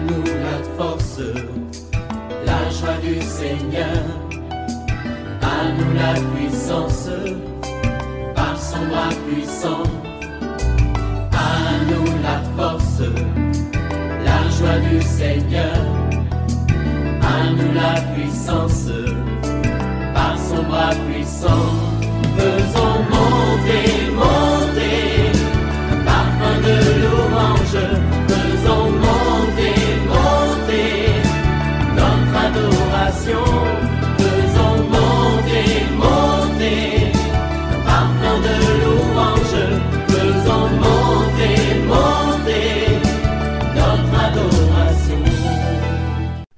nous la force, la joie du Seigneur. À nous la puissance, par son bras puissant. À nous la force, la joie du Seigneur. À nous la puissance, par son bras puissant. Faisons monter, monter, parfum de louange. Faisons monter, monter, notre adoration. Faisons monter, monter, parfum de louange. Faisons monter, monter, notre adoration.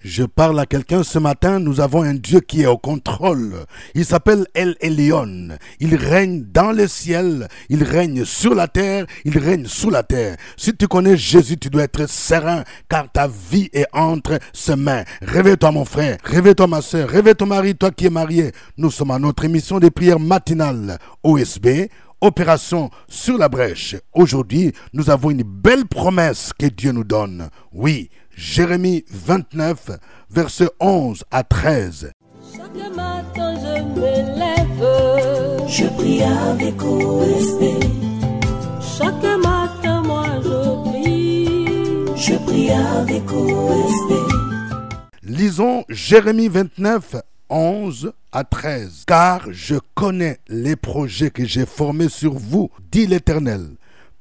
Je parle à quelqu'un ce matin, nous avons un Dieu qui est au contrôle. Il s'appelle El Elyon. Il règne dans le ciel, il règne sur la terre, il règne sous la terre. Si tu connais Jésus, tu dois être serein, car ta vie est entre ses mains. Réveille-toi mon frère, réveille-toi ma soeur, réveille ton mari, toi qui es marié. Nous sommes à notre émission de prière matinale OSB. Opération sur la brèche. Aujourd'hui, nous avons une belle promesse que Dieu nous donne. Oui, Jérémie 29, versets 11 à 13. Chaque matin je me lève, je prie avec OSB. Chaque matin moi je prie avec OSB. Lisons Jérémie 29, 11 à 13. Car je connais les projets que j'ai formés sur vous, dit l'Éternel,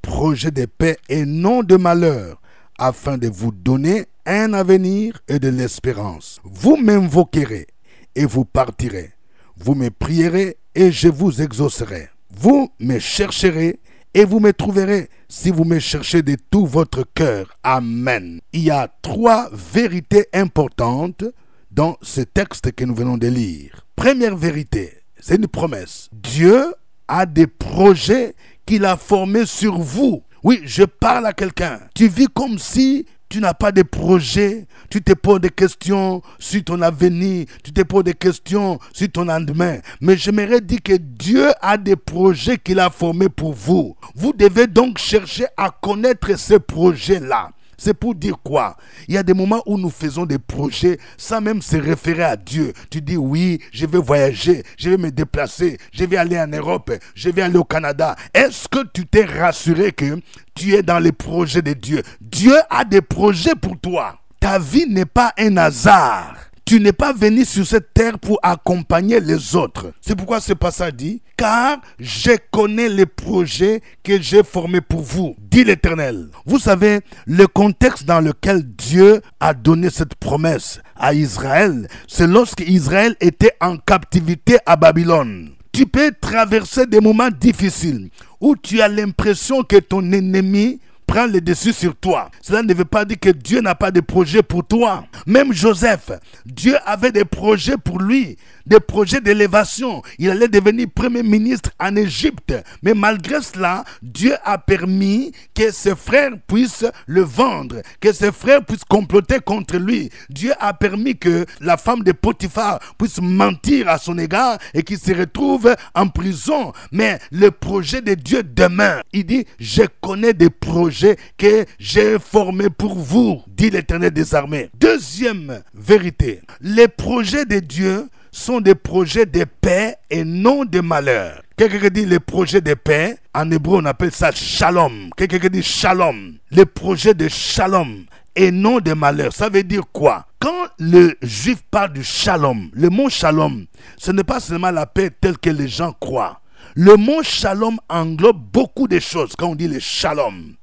projets de paix et non de malheur, afin de vous donner un avenir et de l'espérance. Vous m'invoquerez et vous partirez. Vous me prierez et je vous exaucerai. Vous me chercherez et vous me trouverez si vous me cherchez de tout votre cœur. Amen. Il y a 3 vérités importantes dans ce texte que nous venons de lire. Première vérité, c'est une promesse. Dieu a des projets qu'il a formés sur vous. Oui, je parle à quelqu'un. Tu vis comme si tu n'as pas de projet. Tu te poses des questions sur ton avenir. Tu te poses des questions sur ton lendemain. Mais j'aimerais dire que Dieu a des projets qu'il a formés pour vous. Vous devez donc chercher à connaître ces projets-là. C'est pour dire quoi? Il y a des moments où nous faisons des projets sans même se référer à Dieu. Tu dis oui, je vais voyager, je vais me déplacer, je vais aller en Europe, je vais aller au Canada. Est-ce que tu t'es rassuré que tu es dans les projets de Dieu? Dieu a des projets pour toi. Ta vie n'est pas un hasard. Tu n'es pas venu sur cette terre pour accompagner les autres. C'est pourquoi ce passage dit, car je connais les projets que j'ai formés pour vous, dit l'Éternel. Vous savez, le contexte dans lequel Dieu a donné cette promesse à Israël, c'est lorsque Israël était en captivité à Babylone. Tu peux traverser des moments difficiles où tu as l'impression que ton ennemi prend le dessus sur toi. Cela ne veut pas dire que Dieu n'a pas de projet pour toi. Même Joseph, Dieu avait des projets pour lui, des projets d'élévation. Il allait devenir premier ministre en Égypte. Mais malgré cela, Dieu a permis que ses frères puissent le vendre, que ses frères puissent comploter contre lui. Dieu a permis que la femme de Potiphar puisse mentir à son égard et qu'il se retrouve en prison. Mais le projet de Dieu demeure. Il dit, je connais des projets que j'ai formés pour vous, dit l'Éternel des armées. Deuxième vérité, les projets de Dieu sont des projets de paix et non de malheur. Quelqu'un dit les projets de paix, en hébreu on appelle ça shalom. Quelqu'un dit shalom, les projets de shalom et non de malheur. Ça veut dire quoi? Quand le juif parle du shalom, le mot shalom, ce n'est pas seulement la paix telle que les gens croient. Le mot shalom englobe beaucoup de choses quand on dit le shalom.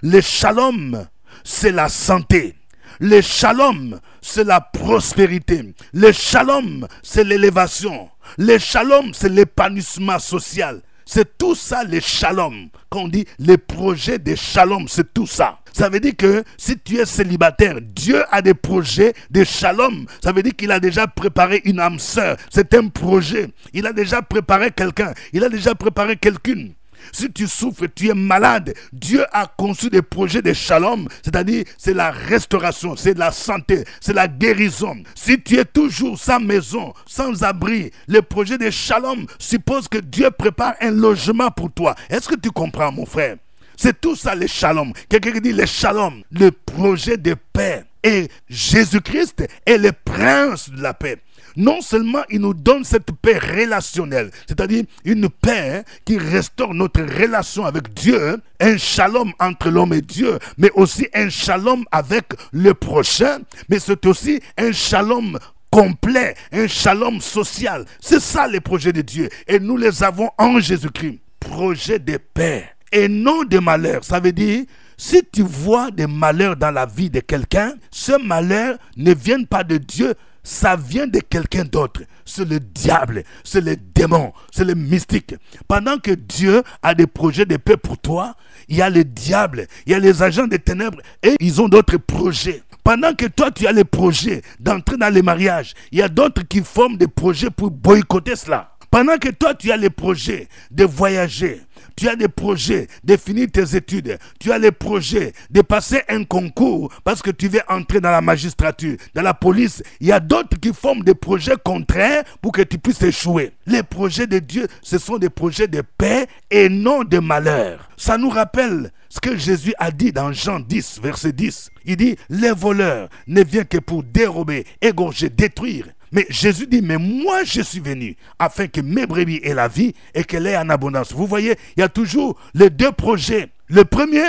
Le shalom, c'est la santé. Le shalom, c'est la prospérité. Le shalom, c'est l'élévation. Le shalom, c'est l'épanouissement social. C'est tout ça, le shalom. Quand on dit les projets de shalom, c'est tout ça. Ça veut dire que si tu es célibataire, Dieu a des projets de shalom. Ça veut dire qu'il a déjà préparé une âme sœur. C'est un projet. Il a déjà préparé quelqu'un. Il a déjà préparé quelqu'une. Si tu souffres, tu es malade, Dieu a conçu des projets de shalom, c'est-à-dire c'est la restauration, c'est la santé, c'est la guérison. Si tu es toujours sans maison, sans abri, le projet de shalom suppose que Dieu prépare un logement pour toi. Est-ce que tu comprends, mon frère? C'est tout ça, le shalom. Quelqu'un qui dit le shalom, le projet de paix. Et Jésus-Christ est le prince de la paix. Non seulement il nous donne cette paix relationnelle, c'est-à-dire une paix qui restaure notre relation avec Dieu, un shalom entre l'homme et Dieu, mais aussi un shalom avec le prochain, mais c'est aussi un shalom complet, un shalom social. C'est ça les projets de Dieu. Et nous les avons en Jésus-Christ. Projet de paix et non de malheur. Ça veut dire, si tu vois des malheurs dans la vie de quelqu'un, ce malheur ne vient pas de Dieu, ça vient de quelqu'un d'autre. C'est le diable, c'est le démon, c'est le mystique. Pendant que Dieu a des projets de paix pour toi, il y a le diable, il y a les agents des ténèbres et ils ont d'autres projets. Pendant que toi, tu as les projets d'entrer dans les mariages, il y a d'autres qui forment des projets pour boycotter cela. Pendant que toi, tu as les projets de voyager, tu as des projets de finir tes études, tu as les projets de passer un concours parce que tu veux entrer dans la magistrature, dans la police, il y a d'autres qui forment des projets contraires pour que tu puisses échouer. Les projets de Dieu, ce sont des projets de paix et non de malheur. Ça nous rappelle ce que Jésus a dit dans Jean 10, verset 10. Il dit, les voleurs ne viennent que pour dérober, égorger, détruire. Mais Jésus dit, mais moi je suis venu afin que mes brebis aient la vie et qu'elle ait en abondance. Vous voyez, il y a toujours les deux projets. Le premier,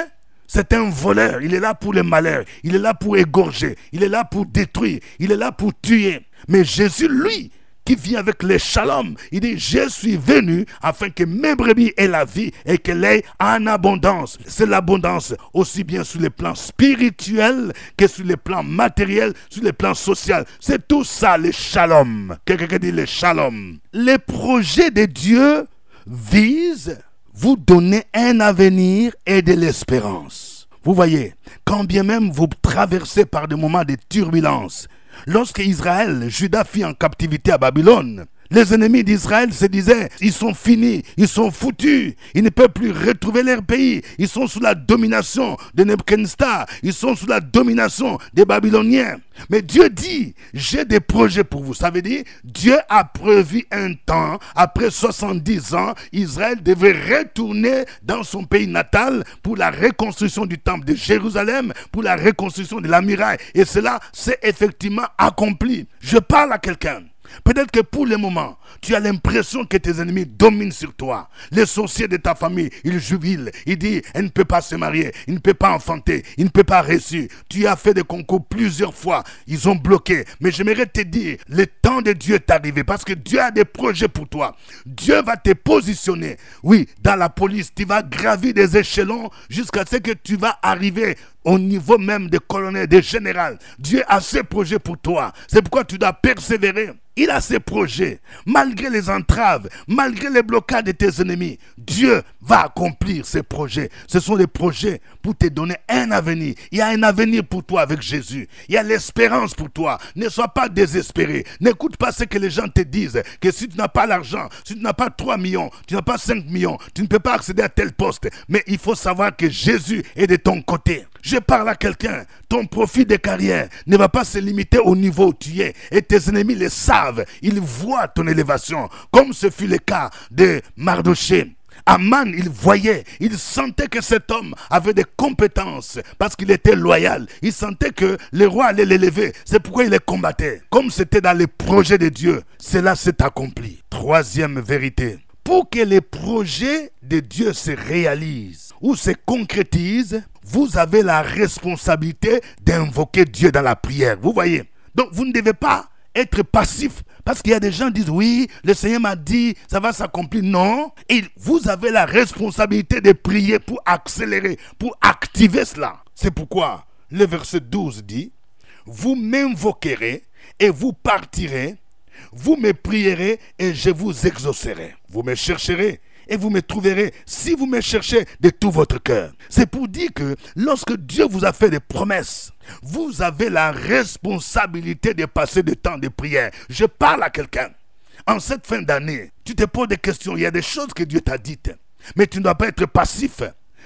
c'est un voleur. Il est là pour le malheur. Il est là pour égorger. Il est là pour détruire. Il est là pour tuer. Mais Jésus, lui, qui vient avec les shalom, il dit, je suis venu afin que mes brebis aient la vie et qu'elle ait en abondance. C'est l'abondance aussi bien sur le plan spirituel que sur le plan matériel, sur le plan social. C'est tout ça, le shalom. Quelqu'un dit le shalom. Les projets de Dieu visent vous donner un avenir et de l'espérance. Vous voyez, quand bien même vous traversez par des moments de turbulence, lorsque Israël, Juda fit en captivité à Babylone, les ennemis d'Israël se disaient, ils sont finis, ils sont foutus, ils ne peuvent plus retrouver leur pays, ils sont sous la domination de Nebuchadnezzar, ils sont sous la domination des Babyloniens. Mais Dieu dit, j'ai des projets pour vous. Ça veut dire, Dieu a prévu un temps, après 70 ans, Israël devait retourner dans son pays natal pour la reconstruction du temple de Jérusalem, pour la reconstruction de la muraille. Et cela s'est effectivement accompli. Je parle à quelqu'un. Peut-être que pour le moment, tu as l'impression que tes ennemis dominent sur toi. Les sorciers de ta famille, ils jubilent. Ils disent, elle ne peut pas se marier, il ne peut pas enfanter, il ne peut pas réussir. Tu as fait des concours plusieurs fois, ils ont bloqué. Mais j'aimerais te dire, le temps de Dieu est arrivé parce que Dieu a des projets pour toi. Dieu va te positionner. Oui, dans la police, tu vas gravir des échelons jusqu'à ce que tu vas arriver au niveau même de colonel, de général. Dieu a ses projets pour toi. C'est pourquoi tu dois persévérer. Il a ses projets. Malgré les entraves, malgré les blocages de tes ennemis, Dieu va accomplir ses projets. Ce sont des projets pour te donner un avenir. Il y a un avenir pour toi avec Jésus. Il y a l'espérance pour toi. Ne sois pas désespéré. N'écoute pas ce que les gens te disent. Que si tu n'as pas l'argent, si tu n'as pas 3 millions, tu n'as pas 5 millions, tu ne peux pas accéder à tel poste. Mais il faut savoir que Jésus est de ton côté. Je parle à quelqu'un, ton profil de carrière ne va pas se limiter au niveau où tu es. Et tes ennemis le savent, ils voient ton élévation. Comme ce fut le cas de Mardochée. Aman, il voyait, il sentait que cet homme avait des compétences parce qu'il était loyal. Il sentait que le roi allait l'élever. C'est pourquoi il les combattait. Comme c'était dans les projets de Dieu, cela s'est accompli. Troisième vérité. Pour que les projets de Dieu se réalisent ou se concrétisent, vous avez la responsabilité d'invoquer Dieu dans la prière. Vous voyez? Donc vous ne devez pas être passif parce qu'il y a des gens qui disent oui, le Seigneur m'a dit, ça va s'accomplir. Non, et vous avez la responsabilité de prier pour accélérer, pour activer cela. C'est pourquoi le verset 12 dit, vous m'invoquerez et vous partirez, vous me prierez et je vous exaucerai. Vous me chercherez et vous me trouverez si vous me cherchez de tout votre cœur. C'est pour dire que lorsque Dieu vous a fait des promesses, vous avez la responsabilité de passer du temps de prière. Je parle à quelqu'un. En cette fin d'année, tu te poses des questions. Il y a des choses que Dieu t'a dites. Mais tu ne dois pas être passif.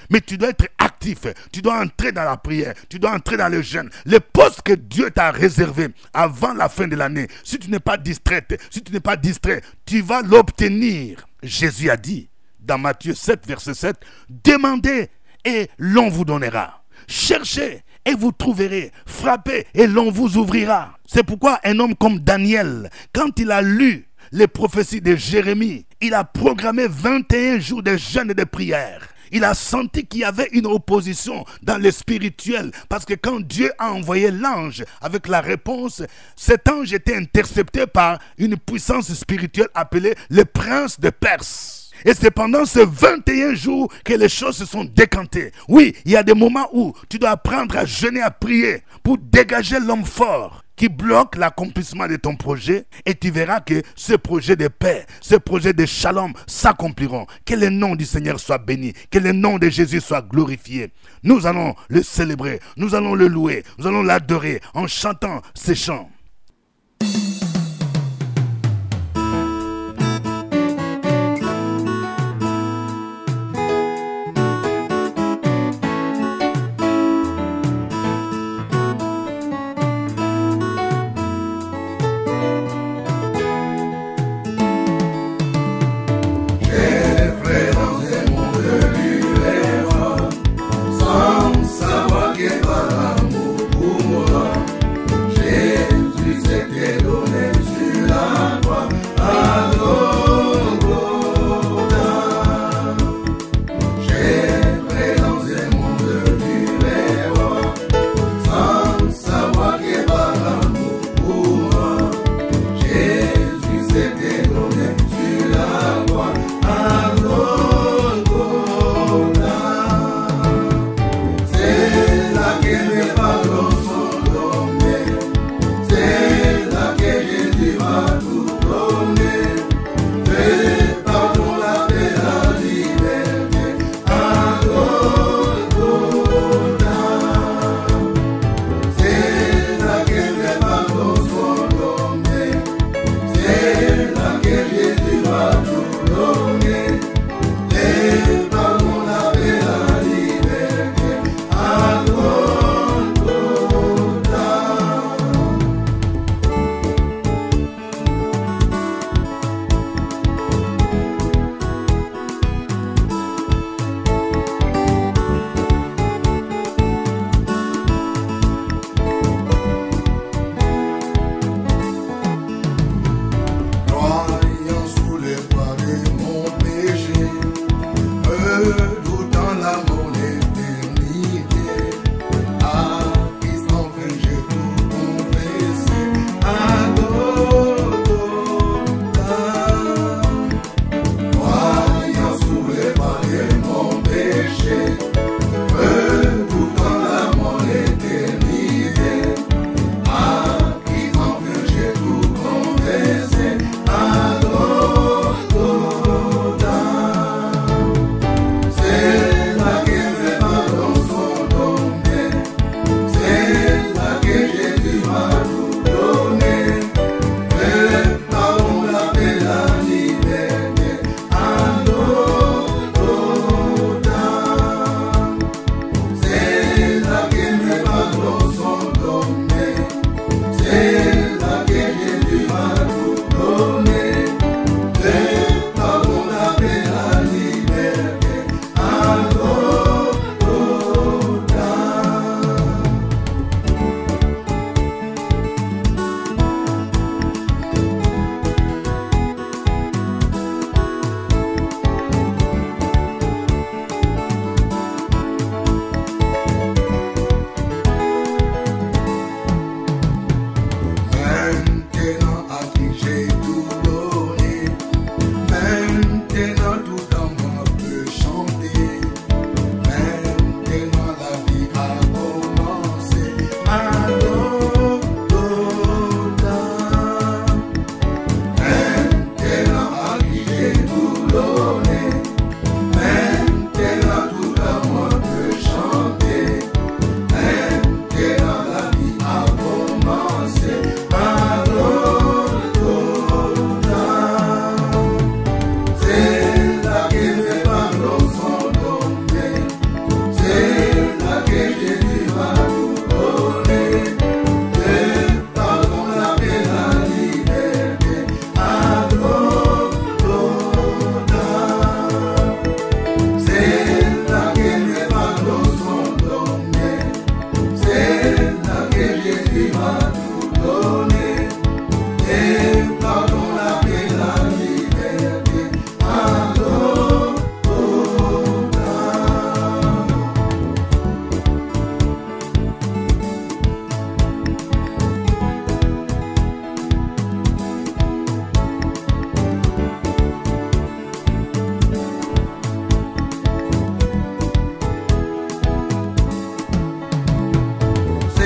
Mais tu dois être actif. Tu dois entrer dans la prière. Tu dois entrer dans le jeûne. Le poste que Dieu t'a réservé avant la fin de l'année, si tu n'es pas distraite, si tu n'es pas distrait, tu vas l'obtenir. Jésus a dit dans Matthieu 7, verset 7, demandez et l'on vous donnera. Cherchez et vous trouverez. Frappez et l'on vous ouvrira. C'est pourquoi un homme comme Daniel, quand il a lu les prophéties de Jérémie, il a programmé 21 jours de jeûne et de prière. Il a senti qu'il y avait une opposition dans le spirituel. Parce que quand Dieu a envoyé l'ange avec la réponse, cet ange était intercepté par une puissance spirituelle appelée le prince de Perse. Et c'est pendant ces 21 jours que les choses se sont décantées. Oui, il y a des moments où tu dois apprendre à jeûner, à prier pour dégager l'homme fort qui bloque l'accomplissement de ton projet, et tu verras que ce projet de paix, ce projet de shalom s'accompliront. Que le nom du Seigneur soit béni, que le nom de Jésus soit glorifié. Nous allons le célébrer, nous allons le louer, nous allons l'adorer en chantant ces chants.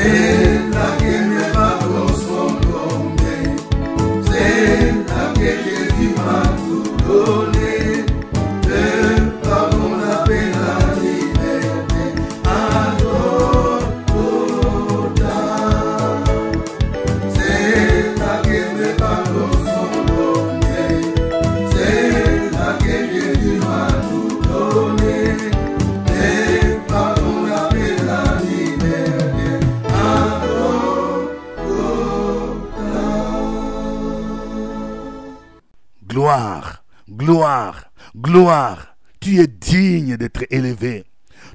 C'est là que mes parents sont tombés. C'est là que Jésus m'a tout donné. Le pardon, la paix, la liberté. À Golgotha. C'est là que mes parents sont tombés. C'est là que Jésus m'a tout donné. Le pardon, la paix, la liberté. À Golgotha. Gloire, gloire, gloire. Tu es digne d'être élevé.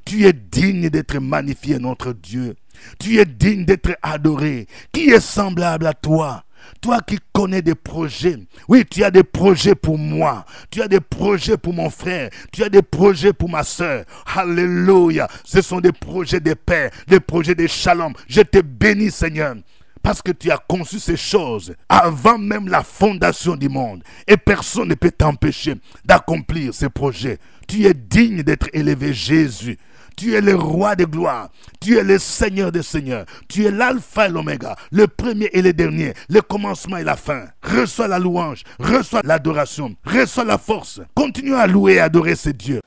Tu es digne d'être magnifié, notre Dieu. Tu es digne d'être adoré. Qui est semblable à toi? Toi qui connais des projets. Oui, tu as des projets pour moi. Tu as des projets pour mon frère. Tu as des projets pour ma soeur. Alléluia. Ce sont des projets de paix, des projets de shalom. Je te bénis, Seigneur. Parce que tu as conçu ces choses avant même la fondation du monde. Et personne ne peut t'empêcher d'accomplir ces projets. Tu es digne d'être élevé, Jésus. Tu es le roi de gloire. Tu es le Seigneur des seigneurs. Tu es l'alpha et l'oméga, le premier et le dernier, le commencement et la fin. Reçois la louange, reçois l'adoration, reçois la force. Continue à louer et adorer ces dieux.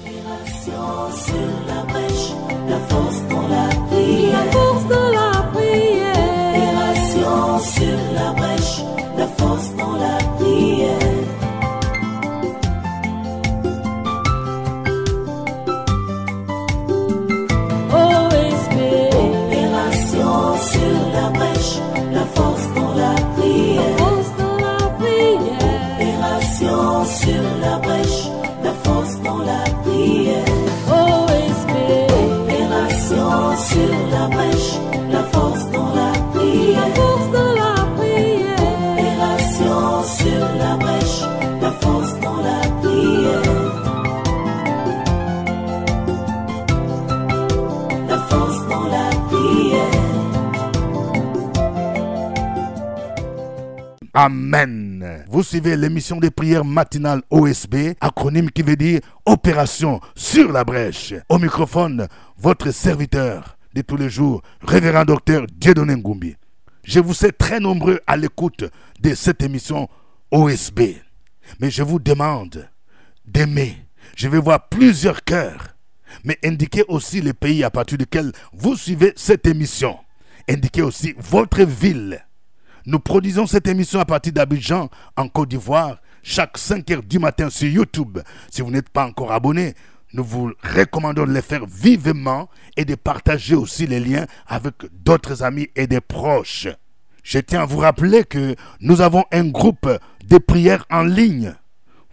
Opération sur la brèche, la force dans la prière. La force dans la prière. Opération sur la brèche, la force dans la prière. Opération sur la brèche, la force dans la prière. Force dans la prière. Opération sur la brèche, la force dans la prière. OSB. Opération sur la brèche, la force dans la prière. La force dans la prière. Opération sur la brèche, la force dans la prière. La force dans la prière. Amen. Vous suivez l'émission de prière matinale OSB, acronyme qui veut dire Opération sur la brèche. Au microphone, votre serviteur de tous les jours, révérend docteur Dieudonné Ngumbi. Je vous sais très nombreux à l'écoute de cette émission OSB. Mais je vous demande d'aimer. Je vais voir plusieurs cœurs. Mais indiquez aussi les pays à partir duquel vous suivez cette émission. Indiquez aussi votre ville. Nous produisons cette émission à partir d'Abidjan, en Côte d'Ivoire, chaque 5h du matin sur YouTube. Si vous n'êtes pas encore abonné, nous vous recommandons de le faire vivement et de partager aussi les liens avec d'autres amis et des proches. Je tiens à vous rappeler que nous avons un groupe de prières en ligne.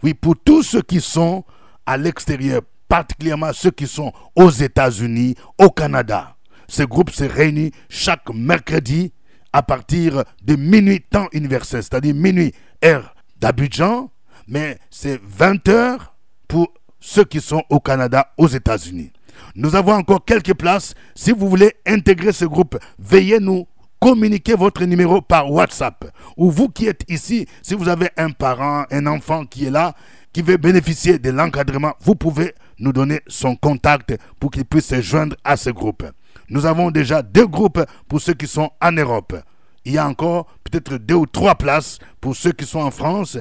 Oui, pour tous ceux qui sont à l'extérieur, particulièrement ceux qui sont aux États-Unis, au Canada. Ce groupe se réunit chaque mercredi à partir de minuit temps universel, c'est-à-dire minuit heure d'Abidjan, mais c'est 20h pour ceux qui sont au Canada, aux États-Unis. Nous avons encore quelques places. Si vous voulez intégrer ce groupe, veuillez nous communiquer votre numéro par WhatsApp. Ou vous qui êtes ici, si vous avez un parent, un enfant qui est là, qui veut bénéficier de l'encadrement, vous pouvez nous donner son contact pour qu'il puisse se joindre à ce groupe. Nous avons déjà 2 groupes pour ceux qui sont en Europe. Il y a encore peut-être 2 ou 3 places pour ceux qui sont en France,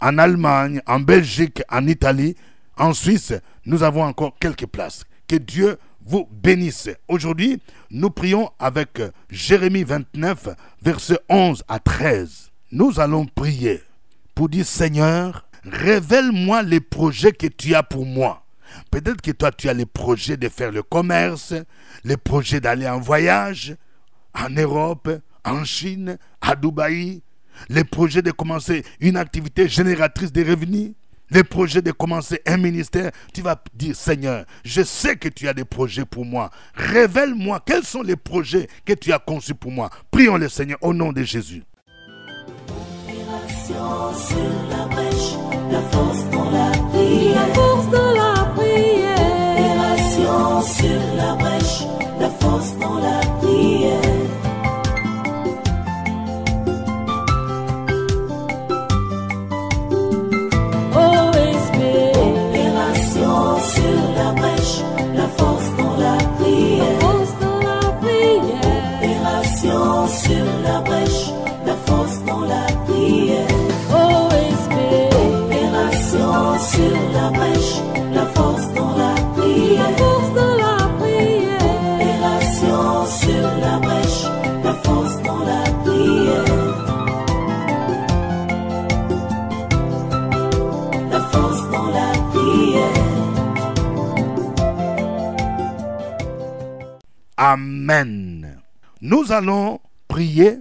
en Allemagne, en Belgique, en Italie, en Suisse. Nous avons encore quelques places. Que Dieu vous bénisse. Aujourd'hui, nous prions avec Jérémie 29, versets 11 à 13. Nous allons prier pour dire, Seigneur, révèle-moi les projets que tu as pour moi. Peut-être que toi, tu as les projets de faire le commerce, les projets d'aller en voyage, en Europe, en Chine, à Dubaï, les projets de commencer une activité génératrice de revenus, les projets de commencer un ministère. Tu vas dire, Seigneur, je sais que tu as des projets pour moi. Révèle-moi quels sont les projets que tu as conçus pour moi. Prions le Seigneur au nom de Jésus. Opération sur la brèche, la force dans la prière. La force dans la prière. Opération sur la brèche, la force dans la prière. OSB. Opération sur la brèche, la force dans la prière. La force dans la prière. Amen. Nous allons prier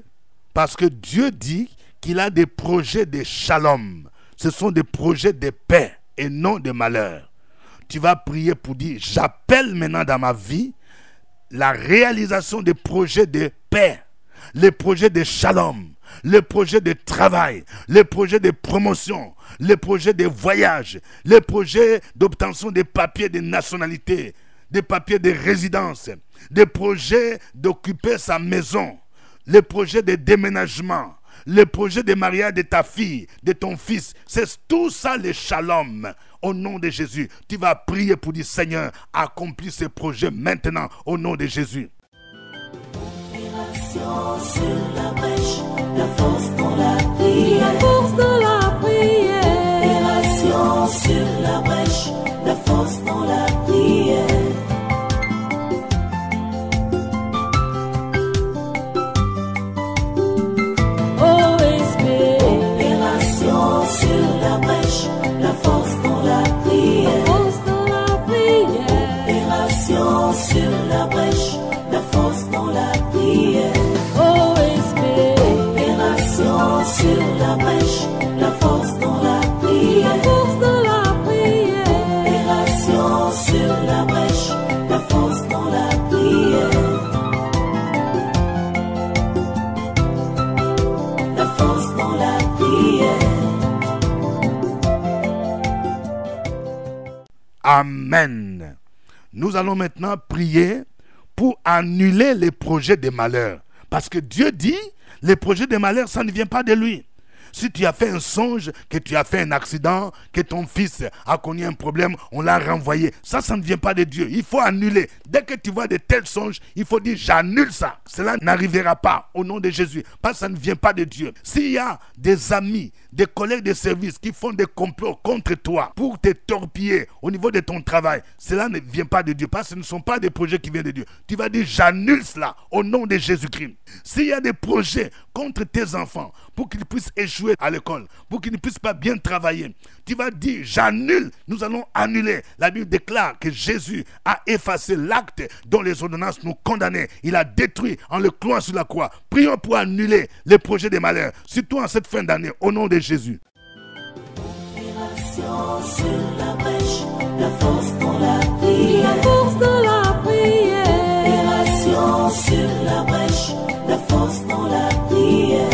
parce que Dieu dit qu'il a des projets de shalom. Ce sont des projets de paix et non de malheur. Tu vas prier pour dire, j'appelle maintenant dans ma vie la réalisation des projets de paix, les projets de shalom, les projets de travail, les projets de promotion, les projets de voyage, les projets d'obtention des papiers de nationalité, des papiers de résidence, des projets d'occuper sa maison, les projets de déménagement, les projets de mariage de ta fille, de ton fils. C'est tout ça le shalom. Au nom de Jésus, tu vas prier pour dire, Seigneur, accomplis ces projets maintenant au nom de Jésus. Opération sur la brèche, la force dans la prière. La force dans la prière. Opération sur la brèche, la force dans la prière. Opération sur la brèche, la force dans la prière. Opération sur la brèche, la force dans la prière. Opération sur la brèche, la force dans la prière. Opération sur la brèche, la force dans la prière. La force dans la prière. Amen. Nous allons maintenant prier pour annuler les projets de malheur. Parce que Dieu dit, les projets de malheur, ça ne vient pas de lui. Si tu as fait un songe, que tu as fait un accident, que ton fils a connu un problème, on l'a renvoyé. Ça ne vient pas de Dieu. Il faut annuler. Dès que tu vois de tels songes, il faut dire, j'annule ça. Cela n'arrivera pas au nom de Jésus. Parce que ça ne vient pas de Dieu. S'il y a des amis, des collègues de service qui font des complots contre toi pour te torpiller au niveau de ton travail, cela ne vient pas de Dieu. Parce que ce ne sont pas des projets qui viennent de Dieu. Tu vas dire, j'annule cela au nom de Jésus-Christ. S'il y a des projets contre tes enfants pour qu'ils puissent échouer à l'école, pour qu'ils ne puissent pas bien travailler, tu vas dire, j'annule, nous allons annuler. La Bible déclare que Jésus a effacé l'acte dont les ordonnances nous condamnaient. Il a détruit en le clouant sur la croix. Prions pour annuler les projets des malheurs, surtout en cette fin d'année, au nom de Jésus. Opération sur la brèche, la force dans la prière. La force dans la prière. Opération sur la brèche, la force dans la prière.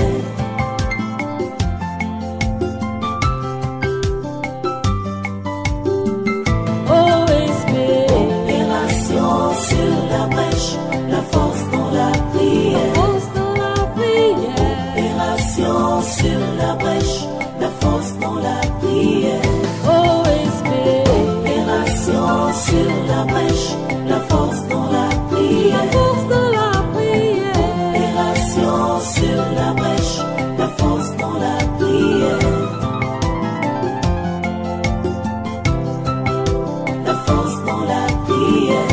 Opération sur la brèche, la force dans la prière. Opération sur la brèche, la force dans la prière. Opération sur la brèche, la force dans la prière. Opération sur la brèche, la force dans la prière. La force dans la prière.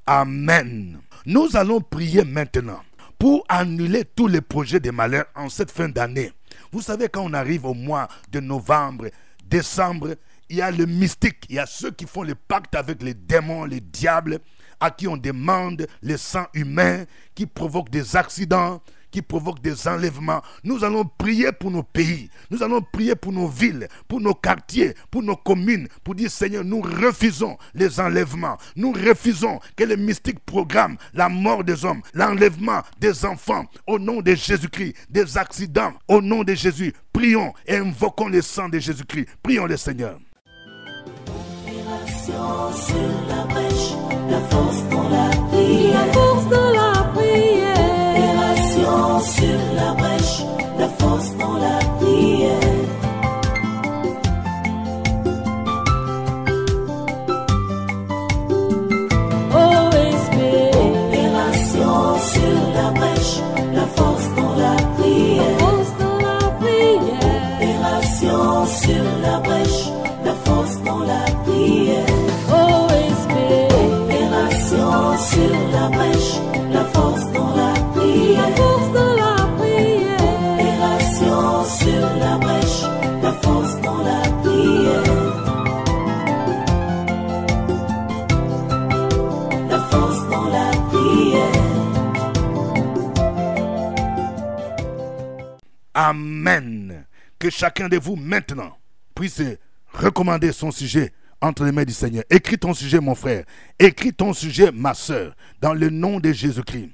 Amen. Nous allons prier maintenant pour annuler tous les projets de malheur en cette fin d'année. Vous savez, quand on arrive au mois de novembre, décembre, il y a le mystique, il y a ceux qui font le pacte avec les démons, les diables, à qui on demande le sang humain, qui provoquent des accidents, qui provoquent des enlèvements. Nous allons prier pour nos pays, nous allons prier pour nos villes, pour nos quartiers, pour nos communes, pour dire, Seigneur, nous refusons les enlèvements, nous refusons que les mystiques programment la mort des hommes, l'enlèvement des enfants, au nom de Jésus-Christ, des accidents, au nom de Jésus. Prions et invoquons le sang de Jésus-Christ. Prions le Seigneur. Opération sur la brèche, la force dans la prière. La force dans la prière. Opération sur la brèche, la force dans la prière. Opération sur la brèche, la force dans la prière. Opération sur la brèche, la force dans la prière. Amen. Que chacun de vous maintenant puisse recommander son sujet entre les mains du Seigneur. Écris ton sujet, mon frère. Écris ton sujet, ma soeur, dans le nom de Jésus-Christ.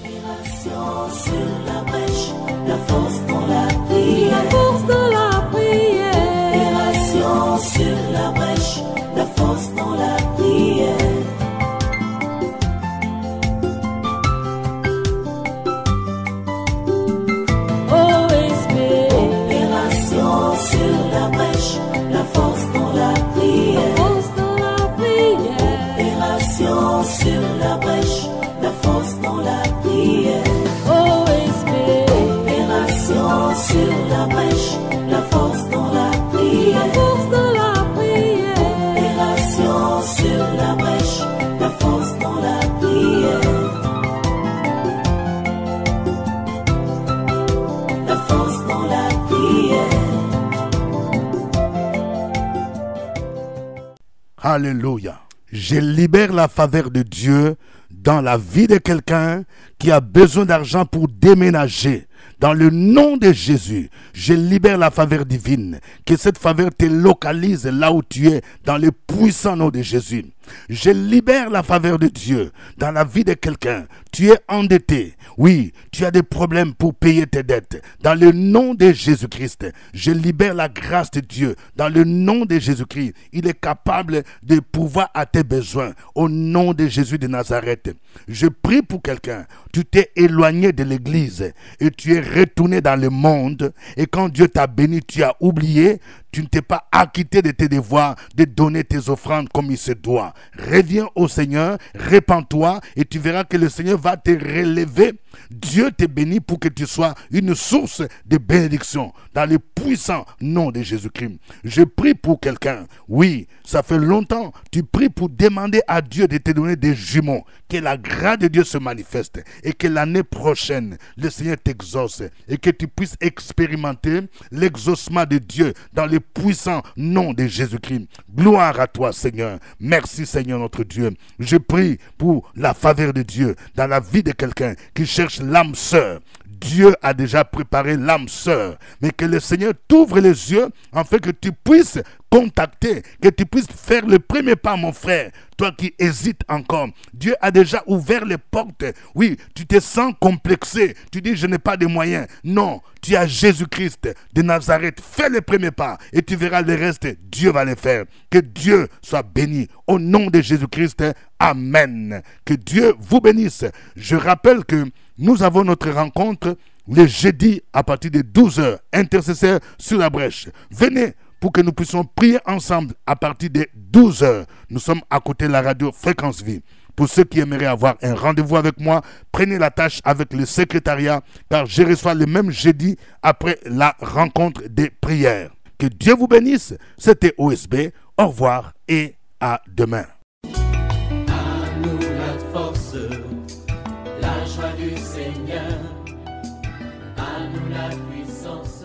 Opération sur la brèche, la force dans la prière. La force dans la prière. Opération sur la brèche, la force dans la prière. Opération sur la brèche, la force dans la prière. Force dans la prière. Opération sur la brèche, la force dans la prière. Opération sur la brèche, la force dans la prière. La force dans la prière. Opération sur la brèche, la force dans la prière. La force dans la prière. Alléluia. Je libère la faveur de Dieu dans la vie de quelqu'un qui a besoin d'argent pour déménager. Dans le nom de Jésus, je libère la faveur divine. Que cette faveur te localise là où tu es, dans le puissant nom de Jésus. Je libère la faveur de Dieu dans la vie de quelqu'un. Tu es endetté. Oui, tu as des problèmes pour payer tes dettes. Dans le nom de Jésus-Christ, je libère la grâce de Dieu. Dans le nom de Jésus-Christ, il est capable de pouvoir à tes besoins. Au nom de Jésus de Nazareth, je prie pour quelqu'un. Tu t'es éloigné de l'église et tu es retourné dans le monde. Et quand Dieu t'a béni, tu as oublié. Tu ne t'es pas acquitté de tes devoirs, de donner tes offrandes comme il se doit. Reviens au Seigneur, répands-toi et tu verras que le Seigneur va te relever. Dieu te bénit pour que tu sois une source de bénédiction dans le puissant nom de Jésus-Christ. Je prie pour quelqu'un. Oui, ça fait longtemps. Tu pries pour demander à Dieu de te donner des jumeaux. Que la grâce de Dieu se manifeste et que l'année prochaine, le Seigneur t'exauce et que tu puisses expérimenter l'exaucement de Dieu dans le puissant nom de Jésus-Christ. Gloire à toi, Seigneur. Merci, Seigneur notre Dieu. Je prie pour la faveur de Dieu dans la vie de quelqu'un qui cherche l'âme sœur. Dieu a déjà préparé l'âme sœur, mais que le Seigneur t'ouvre les yeux afin que tu puisses contacter, que tu puisses faire le premier pas, mon frère. Toi qui hésites encore, Dieu a déjà ouvert les portes. Oui, tu te sens complexé. Tu dis, je n'ai pas de moyens. Non, tu as Jésus-Christ de Nazareth. Fais le premier pas et tu verras le reste. Dieu va le faire. Que Dieu soit béni. Au nom de Jésus-Christ, amen. Que Dieu vous bénisse. Je rappelle que nous avons notre rencontre le jeudi à partir de 12h. Intercesseur sur la brèche. Venez pour que nous puissions prier ensemble à partir de 12h. Nous sommes à côté de la radio Fréquence Vie. Pour ceux qui aimeraient avoir un rendez-vous avec moi, prenez la tâche avec le secrétariat, car je reçois le même jeudi après la rencontre des prières. Que Dieu vous bénisse. C'était OSB. Au revoir et à demain. À nous la force, la joie du Seigneur, à nous la puissance.